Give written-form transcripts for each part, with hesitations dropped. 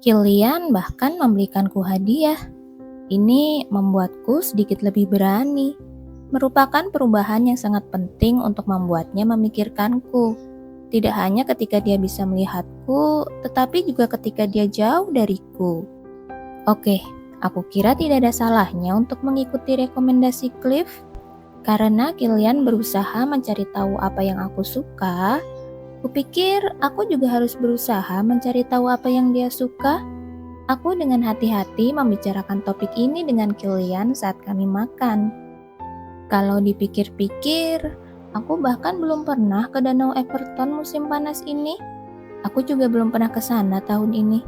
Kilian bahkan membelikanku hadiah. Ini membuatku sedikit lebih berani. Merupakan perubahan yang sangat penting untuk membuatnya memikirkanku. Tidak hanya ketika dia bisa melihatku, tetapi juga ketika dia jauh dariku. Oke, aku kira tidak ada salahnya untuk mengikuti rekomendasi Cliff. Karena Kilian berusaha mencari tahu apa yang aku suka, kupikir aku juga harus berusaha mencari tahu apa yang dia suka. Aku dengan hati-hati membicarakan topik ini dengan Kilian saat kami makan. Kalau dipikir-pikir, aku bahkan belum pernah ke Danau Everton musim panas ini. Aku juga belum pernah ke sana tahun ini.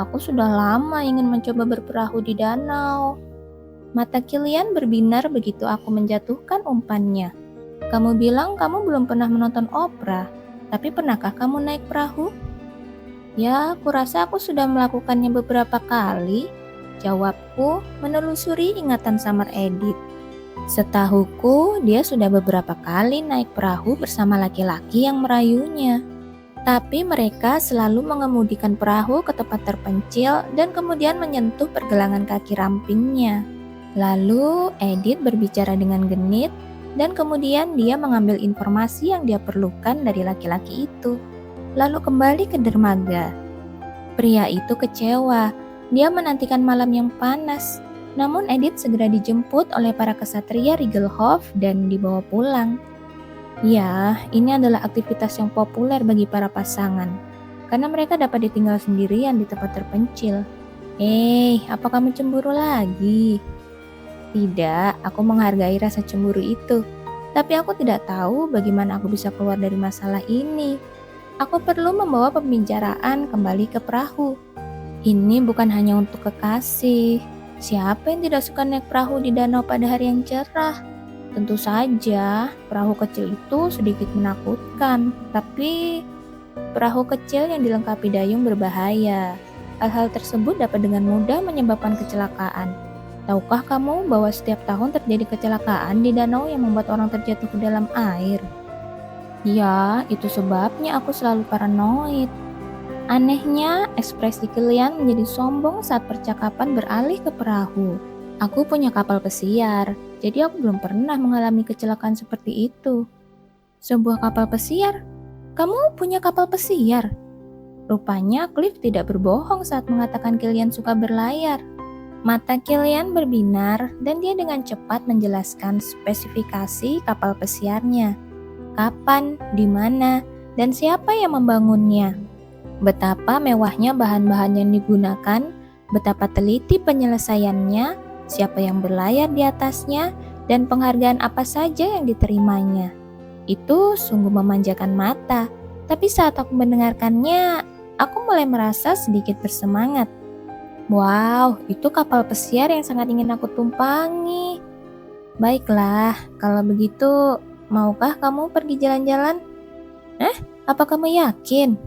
Aku sudah lama ingin mencoba berperahu di danau. Mata Kilian berbinar begitu aku menjatuhkan umpannya. Kamu bilang kamu belum pernah menonton opera, tapi pernahkah kamu naik perahu? Ya, kurasa aku sudah melakukannya beberapa kali. Jawabku menelusuri ingatan Summer Edith. Setahuku, dia sudah beberapa kali naik perahu bersama laki-laki yang merayunya. Tapi mereka selalu mengemudikan perahu ke tempat terpencil dan kemudian menyentuh pergelangan kaki rampingnya. Lalu Edith berbicara dengan genit dan kemudian dia mengambil informasi yang dia perlukan dari laki-laki itu. Lalu kembali ke dermaga. Pria itu kecewa. Dia menantikan malam yang panas. Namun Edith segera dijemput oleh para kesatria Rigelhof dan dibawa pulang. Ya, ini adalah aktivitas yang populer bagi para pasangan, karena mereka dapat ditinggal sendirian di tempat terpencil. Apa kamu cemburu lagi? Tidak, aku menghargai rasa cemburu itu. Tapi aku tidak tahu bagaimana aku bisa keluar dari masalah ini. Aku perlu membawa pembicaraan kembali ke perahu. Ini bukan hanya untuk kekasih. Siapa yang tidak suka naik perahu di danau pada hari yang cerah? Tentu saja, perahu kecil itu sedikit menakutkan, tapi perahu kecil yang dilengkapi dayung berbahaya. Hal-hal tersebut dapat dengan mudah menyebabkan kecelakaan. Tahukah kamu bahwa setiap tahun terjadi kecelakaan di danau yang membuat orang terjatuh ke dalam air? Ya, itu sebabnya aku selalu paranoid. Anehnya, ekspresi Kilian menjadi sombong saat percakapan beralih ke perahu. Aku punya kapal pesiar, jadi aku belum pernah mengalami kecelakaan seperti itu. Sebuah kapal pesiar? Kamu punya kapal pesiar? Rupanya Cliff tidak berbohong saat mengatakan Kilian suka berlayar. Mata Kilian berbinar dan dia dengan cepat menjelaskan spesifikasi kapal pesiarnya. Kapan, di mana, dan siapa yang membangunnya. Betapa mewahnya bahan-bahan yang digunakan, betapa teliti penyelesaiannya, siapa yang berlayar di atasnya, dan penghargaan apa saja yang diterimanya. Itu sungguh memanjakan mata, tapi saat aku mendengarkannya, aku mulai merasa sedikit bersemangat. Wow, itu kapal pesiar yang sangat ingin aku tumpangi. Baiklah, kalau begitu, maukah kamu pergi jalan-jalan? Apa kamu yakin?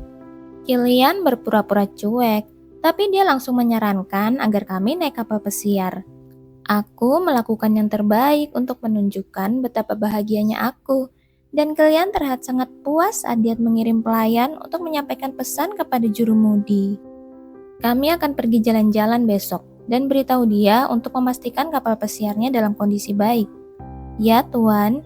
Kilian berpura-pura cuek, tapi dia langsung menyarankan agar kami naik kapal pesiar. Aku melakukan yang terbaik untuk menunjukkan betapa bahagianya aku, dan Kilian terlihat sangat puas saat dia mengirim pelayan untuk menyampaikan pesan kepada jurumudi. Kami akan pergi jalan-jalan besok, dan beritahu dia untuk memastikan kapal pesiarnya dalam kondisi baik. Ya, Tuan.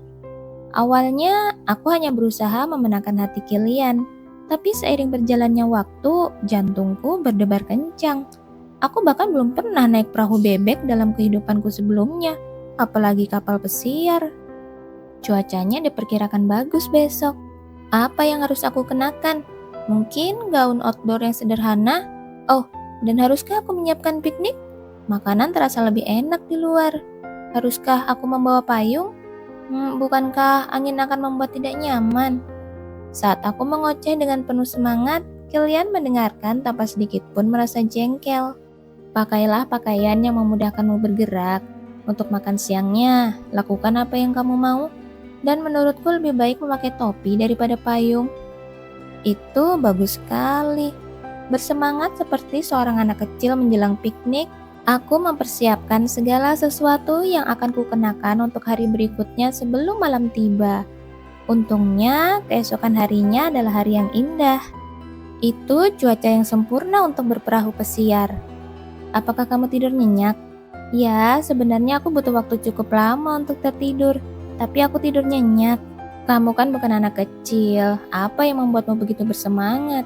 Awalnya, aku hanya berusaha memenangkan hati Kilian, tapi seiring berjalannya waktu, jantungku berdebar kencang. Aku bahkan belum pernah naik perahu bebek dalam kehidupanku sebelumnya, apalagi kapal pesiar. Cuacanya diperkirakan bagus besok. Apa yang harus aku kenakan? Mungkin gaun outdoor yang sederhana? Oh, dan haruskah aku menyiapkan piknik? Makanan terasa lebih enak di luar. Haruskah aku membawa payung? Bukankah angin akan membuat tidak nyaman? Saat aku mengoceh dengan penuh semangat, Kilian mendengarkan tanpa sedikit pun merasa jengkel. Pakailah pakaian yang memudahkanmu bergerak. Untuk makan siangnya, lakukan apa yang kamu mau. Dan menurutku lebih baik memakai topi daripada payung. Itu bagus sekali. Bersemangat seperti seorang anak kecil menjelang piknik, aku mempersiapkan segala sesuatu yang akan kukenakan untuk hari berikutnya sebelum malam tiba. Untungnya, keesokan harinya adalah hari yang indah. Itu cuaca yang sempurna untuk berperahu pesiar. Apakah kamu tidur nyenyak? Ya, sebenarnya aku butuh waktu cukup lama untuk tertidur, tapi aku tidur nyenyak. Kamu kan bukan anak kecil, apa yang membuatmu begitu bersemangat?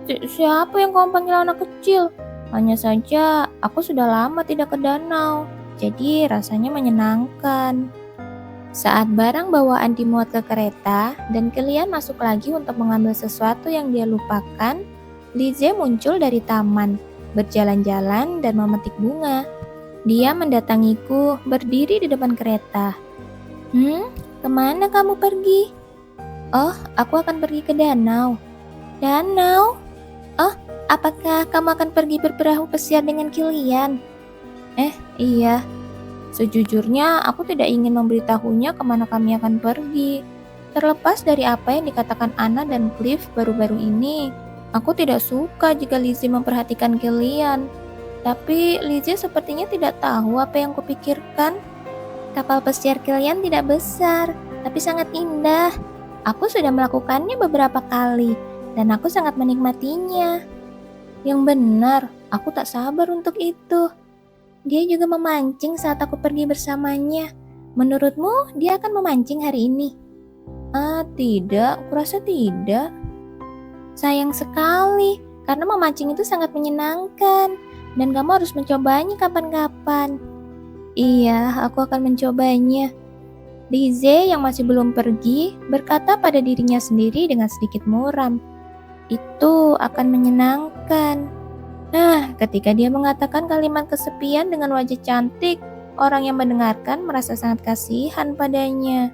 Siapa yang kamu panggil anak kecil? Hanya saja aku sudah lama tidak ke danau, jadi rasanya menyenangkan. Saat barang bawaan dimuat ke kereta dan kalian masuk lagi untuk mengambil sesuatu yang dia lupakan, Lizzie muncul dari taman, berjalan-jalan dan memetik bunga. Dia mendatangiku berdiri di depan kereta. Kemana kamu pergi? Oh, aku akan pergi ke danau. Danau? Oh, apakah kamu akan pergi berperahu pesiar dengan Kilian? Iya. Sejujurnya, aku tidak ingin memberitahunya kemana kami akan pergi. Terlepas dari apa yang dikatakan Anna dan Cliff baru-baru ini, aku tidak suka jika Lizzie memperhatikan Kilian. Tapi Lizzie sepertinya tidak tahu apa yang kupikirkan. Kapal pesiar Kilian tidak besar, tapi sangat indah. Aku sudah melakukannya beberapa kali, dan aku sangat menikmatinya. Yang benar, aku tak sabar untuk itu. Dia juga memancing saat aku pergi bersamanya. Menurutmu dia akan memancing hari ini? Tidak, kurasa tidak. Sayang sekali, karena memancing itu sangat menyenangkan, dan kamu harus mencobanya kapan-kapan. Iya, aku akan mencobanya. Lizzie yang masih belum pergi berkata pada dirinya sendiri dengan sedikit muram. Itu akan menyenangkan. Nah, ketika dia mengatakan kalimat kesepian dengan wajah cantik, orang yang mendengarkan merasa sangat kasihan padanya.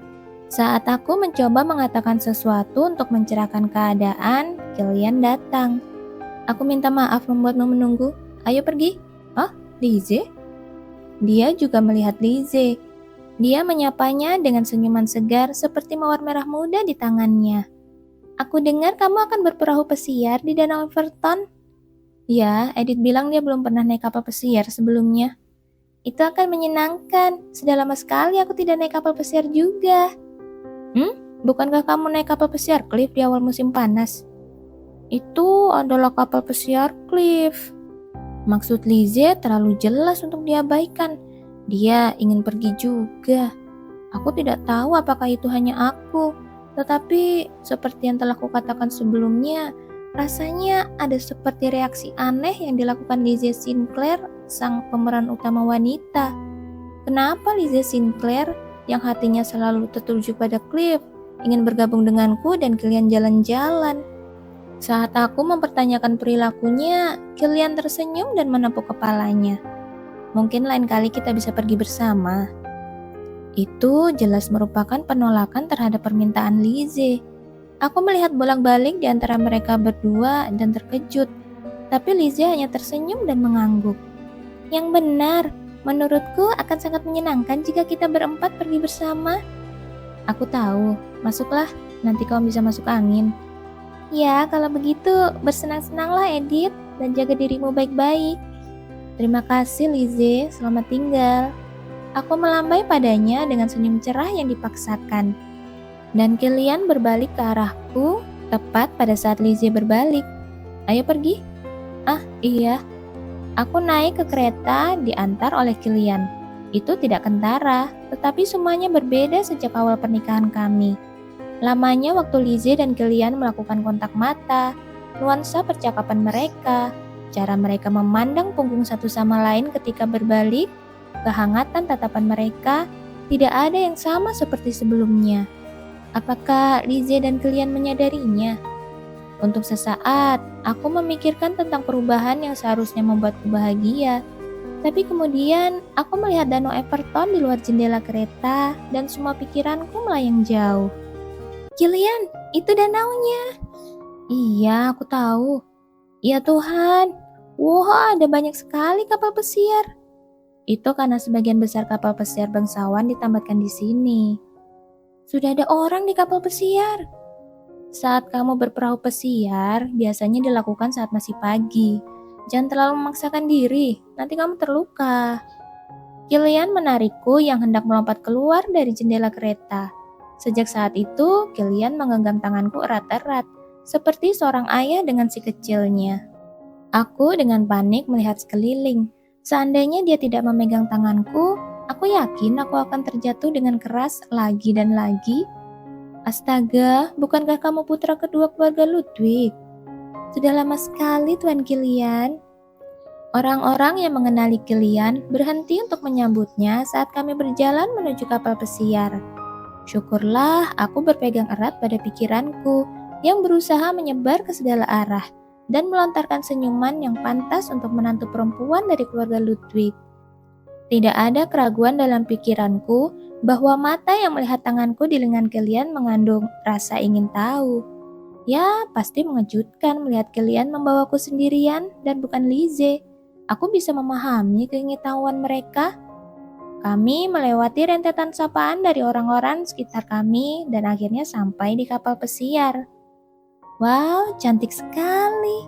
Saat aku mencoba mengatakan sesuatu untuk mencerahkan keadaan, Kilian datang. Aku minta maaf membuatmu menunggu. Ayo pergi. Lizzie? Dia juga melihat Lizzie. Dia menyapanya dengan senyuman segar seperti mawar merah muda di tangannya. Aku dengar kamu akan berperahu pesiar di Danau Everton. Ya, Edith bilang dia belum pernah naik kapal pesiar sebelumnya. Itu akan menyenangkan. Sudah lama sekali aku tidak naik kapal pesiar juga. Bukankah kamu naik kapal pesiar Cliff di awal musim panas? Itu adalah kapal pesiar Cliff. Maksud Lizzie terlalu jelas untuk diabaikan. Dia ingin pergi juga. Aku tidak tahu apakah itu hanya aku. Tetapi seperti yang telah kukatakan sebelumnya, rasanya ada seperti reaksi aneh yang dilakukan Lizzie Sinclair, sang pemeran utama wanita. Kenapa Lizzie Sinclair, yang hatinya selalu tertuju pada Cliff, ingin bergabung denganku dan Kilian jalan-jalan? Saat aku mempertanyakan perilakunya, Kilian tersenyum dan menepuk kepalanya. Mungkin lain kali kita bisa pergi bersama. Itu jelas merupakan penolakan terhadap permintaan Lizzie. Aku melihat bolak-balik di antara mereka berdua dan terkejut, tapi Lizzie hanya tersenyum dan mengangguk. Yang benar, menurutku akan sangat menyenangkan jika kita berempat pergi bersama. Aku tahu, masuklah, nanti kamu bisa masuk angin. Ya, kalau begitu bersenang-senanglah Edith dan jaga dirimu baik-baik. Terima kasih Lizzie, selamat tinggal. Aku melambai padanya dengan senyum cerah yang dipaksakan. Dan Kilian berbalik ke arahku tepat pada saat Lizzie berbalik. Ayo pergi. Iya. Aku naik ke kereta diantar oleh Kilian. Itu tidak kentara, tetapi semuanya berbeda sejak awal pernikahan kami. Lamanya waktu Lizzie dan Kilian melakukan kontak mata, nuansa percakapan mereka, cara mereka memandang punggung satu sama lain ketika berbalik, kehangatan tatapan mereka, tidak ada yang sama seperti sebelumnya. Apakah Lizzie dan Kilian menyadarinya? Untuk sesaat, aku memikirkan tentang perubahan yang seharusnya membuatku bahagia. Tapi kemudian, aku melihat Danau Everton di luar jendela kereta dan semua pikiranku melayang jauh. Kilian, itu danaunya. Iya, aku tahu. Ya Tuhan, wah ada banyak sekali kapal pesiar. Itu karena sebagian besar kapal pesiar bangsawan ditambahkan di sini. Sudah ada orang di kapal pesiar. Saat kamu berperahu pesiar, biasanya dilakukan saat masih pagi. Jangan terlalu memaksakan diri, nanti kamu terluka. Kilian menarikku yang hendak melompat keluar dari jendela kereta. Sejak saat itu, Kilian menggenggam tanganku erat-erat, seperti seorang ayah dengan si kecilnya. Aku dengan panik melihat sekeliling. Seandainya dia tidak memegang tanganku, aku yakin aku akan terjatuh dengan keras lagi dan lagi. Astaga, bukankah kamu putra kedua keluarga Ludwig? Sudah lama sekali Tuan Kilian. Orang-orang yang mengenali Kilian berhenti untuk menyambutnya saat kami berjalan menuju kapal pesiar. Syukurlah aku berpegang erat pada pikiranku yang berusaha menyebar ke segala arah dan melontarkan senyuman yang pantas untuk menantu perempuan dari keluarga Ludwig. Tidak ada keraguan dalam pikiranku bahwa mata yang melihat tanganku di lengan Kilian mengandung rasa ingin tahu. Ya, pasti mengejutkan melihat Kilian membawaku sendirian dan bukan Lize. Aku bisa memahami keingintahuan mereka. Kami melewati rentetan sapaan dari orang-orang sekitar kami dan akhirnya sampai di kapal pesiar. Wow, cantik sekali.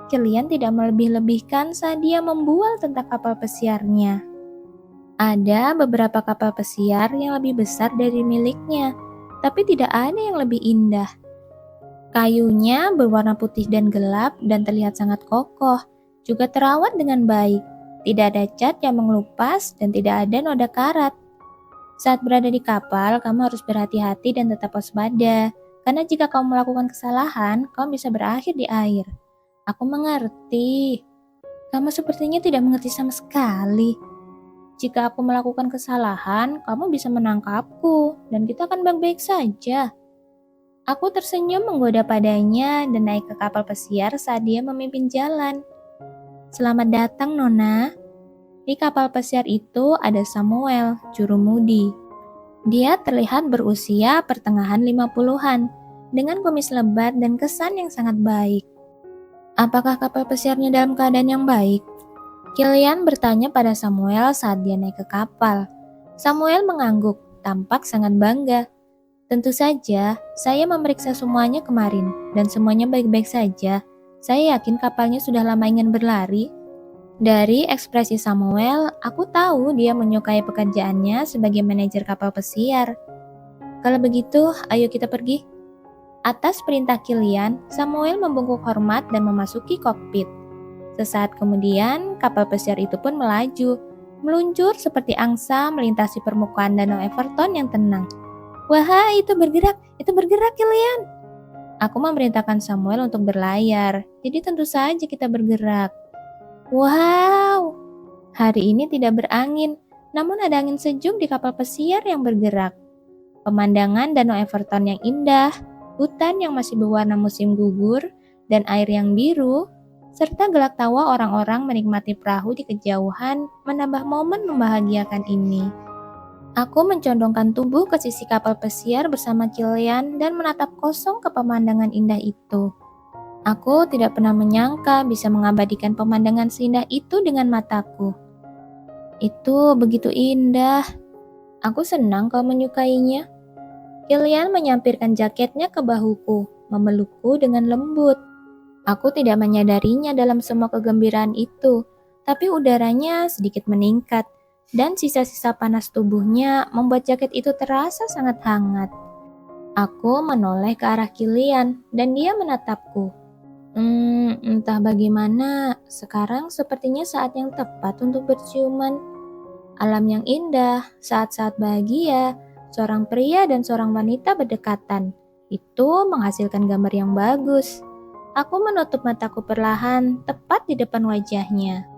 Kilian tidak melebih-lebihkan saat dia membual tentang kapal pesiarnya. Ada beberapa kapal pesiar yang lebih besar dari miliknya, tapi tidak ada yang lebih indah. Kayunya berwarna putih dan gelap dan terlihat sangat kokoh, juga terawat dengan baik. Tidak ada cat yang mengelupas dan tidak ada noda karat. Saat berada di kapal, kamu harus berhati-hati dan tetap waspada, karena jika kamu melakukan kesalahan, kamu bisa berakhir di air. Aku mengerti. Kamu sepertinya tidak mengerti sama sekali. Jika aku melakukan kesalahan, kamu bisa menangkapku, dan kita akan baik-baik saja. Aku tersenyum menggoda padanya dan naik ke kapal pesiar saat dia memimpin jalan. Selamat datang, Nona. Di kapal pesiar itu ada Samuel, jurumudi. Dia terlihat berusia pertengahan 50-an, dengan kumis lebat dan kesan yang sangat baik. Apakah kapal pesiarnya dalam keadaan yang baik? Kilian bertanya pada Samuel saat dia naik ke kapal. Samuel mengangguk, tampak sangat bangga. Tentu saja, saya memeriksa semuanya kemarin, dan semuanya baik-baik saja. Saya yakin kapalnya sudah lama ingin berlari. Dari ekspresi Samuel, aku tahu dia menyukai pekerjaannya sebagai manajer kapal pesiar. Kalau begitu, ayo kita pergi. Atas perintah Kilian, Samuel membungkuk hormat dan memasuki kokpit. Sesaat kemudian, kapal pesiar itu pun melaju, meluncur seperti angsa melintasi permukaan danau Everton yang tenang. Wahai, itu bergerak Kilian. Aku memerintahkan Samuel untuk berlayar, jadi tentu saja kita bergerak. Wow, hari ini tidak berangin, namun ada angin sejuk di kapal pesiar yang bergerak. Pemandangan danau Everton yang indah, hutan yang masih berwarna musim gugur, dan air yang biru, serta gelak tawa orang-orang menikmati perahu di kejauhan menambah momen membahagiakan ini. Aku mencondongkan tubuh ke sisi kapal pesiar bersama Kilian dan menatap kosong ke pemandangan indah itu. Aku tidak pernah menyangka bisa mengabadikan pemandangan seindah itu dengan mataku. Itu begitu indah. Aku senang kau menyukainya. Kilian menyampirkan jaketnya ke bahuku, memelukku dengan lembut. Aku tidak menyadarinya dalam semua kegembiraan itu, tapi udaranya sedikit meningkat. Dan sisa-sisa panas tubuhnya membuat jaket itu terasa sangat hangat. Aku menoleh ke arah Kilian dan dia menatapku. Entah bagaimana, sekarang sepertinya saat yang tepat untuk berciuman. Alam yang indah, saat-saat bahagia, seorang pria dan seorang wanita berdekatan. Itu menghasilkan gambar yang bagus. Aku menutup mataku perlahan, tepat di depan wajahnya.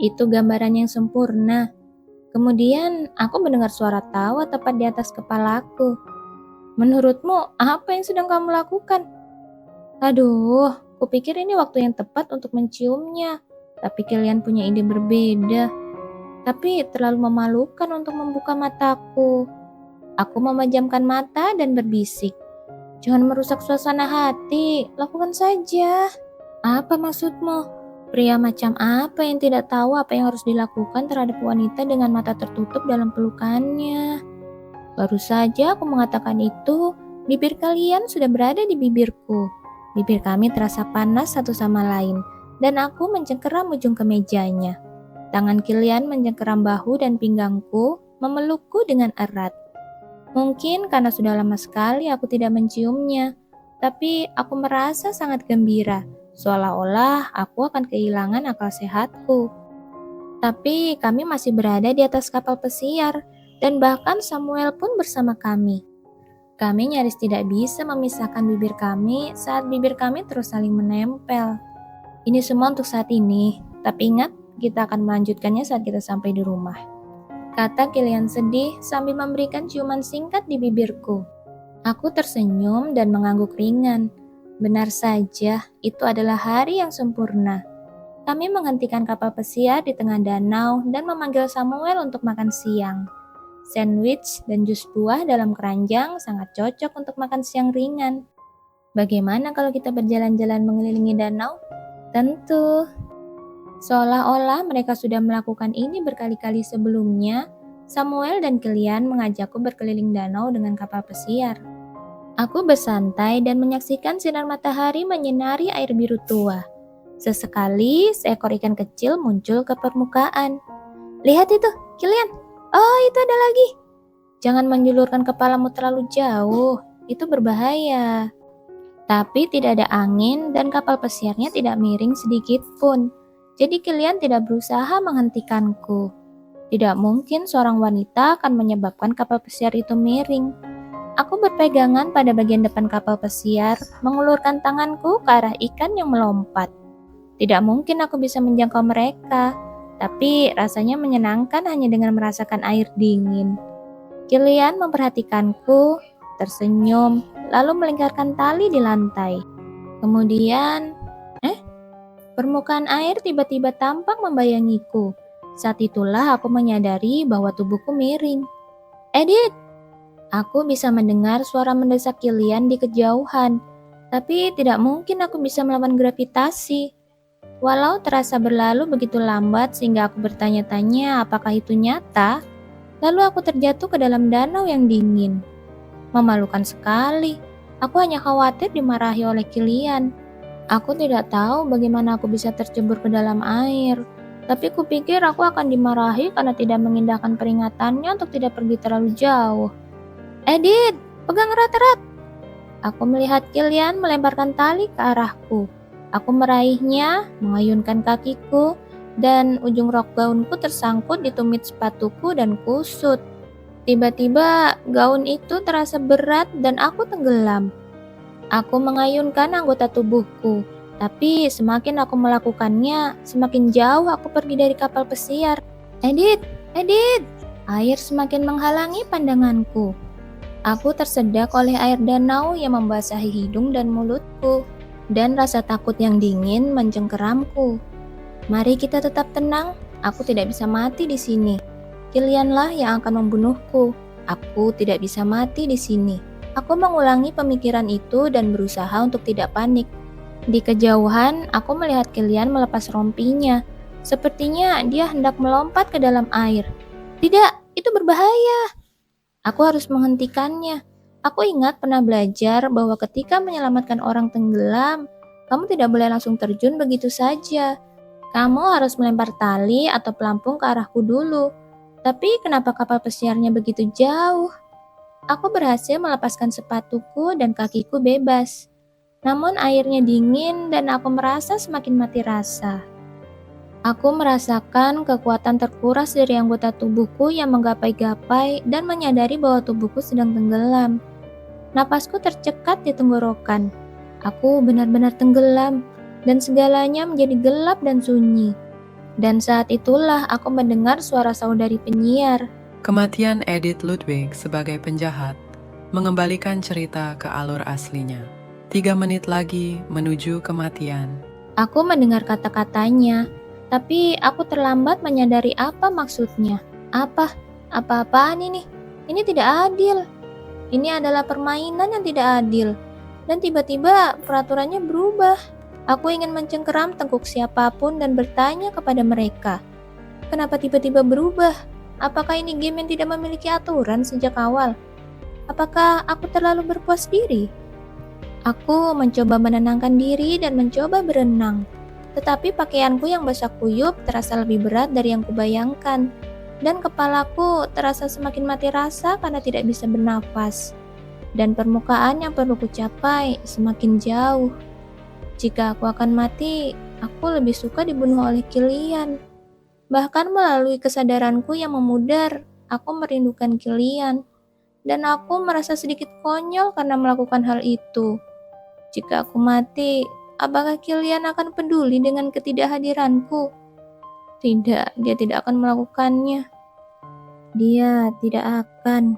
Itu gambaran yang sempurna. Kemudian aku mendengar suara tawa tepat di atas kepalaku. Menurutmu, apa yang sedang kamu lakukan? Aduh, kupikir ini waktu yang tepat untuk menciumnya. Tapi kalian punya ide berbeda. Tapi terlalu memalukan untuk membuka mataku. Aku memejamkan mata dan berbisik. Jangan merusak suasana hati, lakukan saja. Apa maksudmu? Pria macam apa yang tidak tahu apa yang harus dilakukan terhadap wanita dengan mata tertutup dalam pelukannya? Baru saja aku mengatakan itu, bibir kalian sudah berada di bibirku. Bibir kami terasa panas satu sama lain, dan aku mencengkeram ujung kemejanya. Tangan Kilian mencengkeram bahu dan pinggangku, memelukku dengan erat. Mungkin karena sudah lama sekali aku tidak menciumnya. Tapi aku merasa sangat gembira, seolah-olah aku akan kehilangan akal sehatku. Tapi kami masih berada di atas kapal pesiar, dan bahkan Samuel pun bersama kami. Kami nyaris tidak bisa memisahkan bibir kami saat bibir kami terus saling menempel. Ini semua untuk saat ini, tapi ingat, kita akan melanjutkannya saat kita sampai di rumah. Kata Kilian sedih sambil memberikan ciuman singkat di bibirku. Aku tersenyum dan mengangguk ringan. Benar saja, itu adalah hari yang sempurna. Kami menghentikan kapal pesiar di tengah danau dan memanggil Samuel untuk makan siang. Sandwich dan jus buah dalam keranjang sangat cocok untuk makan siang ringan. Bagaimana kalau kita berjalan-jalan mengelilingi danau? Tentu. Seolah-olah mereka sudah melakukan ini berkali-kali sebelumnya, Samuel dan Kilian mengajakku berkeliling danau dengan kapal pesiar. Aku bersantai dan menyaksikan sinar matahari menyinari air biru tua. Sesekali, seekor ikan kecil muncul ke permukaan. Lihat itu, Kilian. Oh, itu ada lagi. Jangan menjulurkan kepalamu terlalu jauh, itu berbahaya. Tapi tidak ada angin dan kapal pesiarnya tidak miring sedikit pun. Jadi Kilian tidak berusaha menghentikanku. Tidak mungkin seorang wanita akan menyebabkan kapal pesiar itu miring. Aku berpegangan pada bagian depan kapal pesiar, mengulurkan tanganku ke arah ikan yang melompat. Tidak mungkin aku bisa menjangkau mereka, tapi rasanya menyenangkan hanya dengan merasakan air dingin. Kilian memperhatikanku, tersenyum, lalu melingkarkan tali di lantai. Kemudian, permukaan air tiba-tiba tampak membayangiku. Saat itulah aku menyadari bahwa tubuhku miring. Edit! Aku bisa mendengar suara mendesak Kilian di kejauhan, tapi tidak mungkin aku bisa melawan gravitasi. Walau terasa berlalu begitu lambat sehingga aku bertanya-tanya apakah itu nyata, lalu aku terjatuh ke dalam danau yang dingin. Memalukan sekali, aku hanya khawatir dimarahi oleh Kilian. Aku tidak tahu bagaimana aku bisa tercebur ke dalam air, tapi kupikir aku akan dimarahi karena tidak mengindahkan peringatannya untuk tidak pergi terlalu jauh. Edit, pegang erat-erat. Aku melihat Kilian melemparkan tali ke arahku. Aku meraihnya, mengayunkan kakiku, dan ujung rok gaunku tersangkut di tumit sepatuku dan kusut. Tiba-tiba gaun itu terasa berat dan aku tenggelam. Aku mengayunkan anggota tubuhku, tapi semakin aku melakukannya, semakin jauh aku pergi dari kapal pesiar. Edit! Air semakin menghalangi pandanganku. Aku tersedak oleh air danau yang membasahi hidung dan mulutku, dan rasa takut yang dingin mencengkeramku. Mari kita tetap tenang, aku tidak bisa mati di sini. Kilianlah yang akan membunuhku. Aku tidak bisa mati di sini. Aku mengulangi pemikiran itu dan berusaha untuk tidak panik. Di kejauhan, aku melihat Kilian melepas rompinya. Sepertinya dia hendak melompat ke dalam air. Tidak, itu berbahaya. Aku harus menghentikannya. Aku ingat pernah belajar bahwa ketika menyelamatkan orang tenggelam, kamu tidak boleh langsung terjun begitu saja. Kamu harus melempar tali atau pelampung ke arahku dulu. Tapi kenapa kapal pesiarnya begitu jauh? Aku berhasil melepaskan sepatuku dan kakiku bebas. Namun airnya dingin dan aku merasa semakin mati rasa. Aku merasakan kekuatan terkuras dari anggota tubuhku yang menggapai-gapai dan menyadari bahwa tubuhku sedang tenggelam. Napasku tercekat di tenggorokan. Aku benar-benar tenggelam dan segalanya menjadi gelap dan sunyi. Dan saat itulah aku mendengar suara saudari penyiar. Kematian Edith Ludwig sebagai penjahat mengembalikan cerita ke alur aslinya. 3 menit lagi menuju kematian. Aku mendengar kata-katanya, tapi aku terlambat menyadari apa maksudnya. Apa-apaan ini? Ini tidak adil. Ini adalah permainan yang tidak adil. Dan tiba-tiba peraturannya berubah. Aku ingin mencengkeram tengkuk siapapun dan bertanya kepada mereka. Kenapa tiba-tiba berubah? Apakah ini game yang tidak memiliki aturan sejak awal? Apakah aku terlalu berpuas diri? Aku mencoba menenangkan diri dan mencoba berenang. Tetapi pakaianku yang basah kuyup terasa lebih berat dari yang kubayangkan. Dan kepalaku terasa semakin mati rasa karena tidak bisa bernafas. dan permukaan yang perlu kucapai semakin jauh. Jika aku akan mati, aku lebih suka dibunuh oleh Kilian. Bahkan melalui kesadaranku yang memudar, aku merindukan Kilian. Dan aku merasa sedikit konyol karena melakukan hal itu. Jika aku mati, apakah Kilian akan peduli dengan ketidakhadiranku? Tidak, dia tidak akan melakukannya. Dia tidak akan.